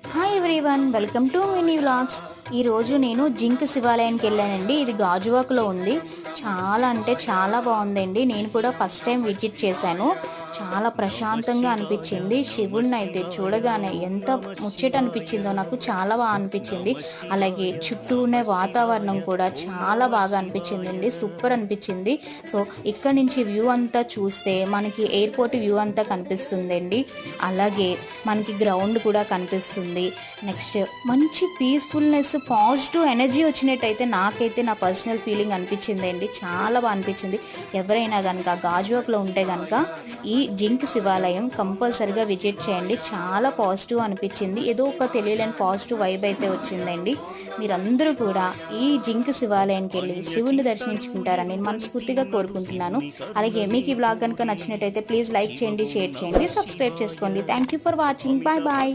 Hi everyone, welcome to mini vlogs. ఈరోజు నేను zinc శివాలయానికి వెళ్ళానండి. ఇది గాజువాకలో ఉంది. చాలా అంటే చాలా బాగుందండి. నేను కూడా ఫస్ట్ టైం విజిట్ చేశాను. చాలా ప్రశాంతంగా అనిపించింది. శివుడిని అయితే చూడగానే ఎంత ముచ్చట అనిపించిందో నాకు చాలా బాగా అనిపించింది. అలాగే చుట్టూ ఉన్న వాతావరణం కూడా చాలా బాగా అనిపించిందండి. సూపర్ అనిపించింది. సో ఇక్కడ నుంచి వ్యూ అంతా చూస్తే మనకి ఎయిర్పోర్ట్ వ్యూ అంతా కనిపిస్తుందండి. అలాగే మనకి గ్రౌండ్ కూడా కనిపిస్తుంది. నెక్స్ట్ మంచి పీస్ఫుల్నెస్, పాజిటివ్ ఎనర్జీ వచ్చినట్టయితే నాకైతే నా పర్సనల్ ఫీలింగ్ అనిపించిందండి. చాలా బాగా అనిపించింది. ఎవరైనా కనుక గాజువాకలో ఉంటే కనుక ఈ జింక్ శివాలయం కంపల్సరిగా విజిట్ చేయండి. చాలా పాజిటివ్ అనిపించింది. ఏదో ఒక తెలియలేని పాజిటివ్ వైబ్ అయితే వచ్చిందండి. మీరందరూ కూడా ఈ జింక్ శివాలయానికి వెళ్ళి శివుని దర్శించుకుంటారని నేను మనస్ఫూర్తిగా కోరుకుంటున్నాను. అలాగే మీకు ఈ బ్లాగ్ కనుక నచ్చినట్టయితే ప్లీజ్ లైక్ చేయండి, షేర్ చేయండి, సబ్స్క్రైబ్ చేసుకోండి. Thank you for watching. Bye bye.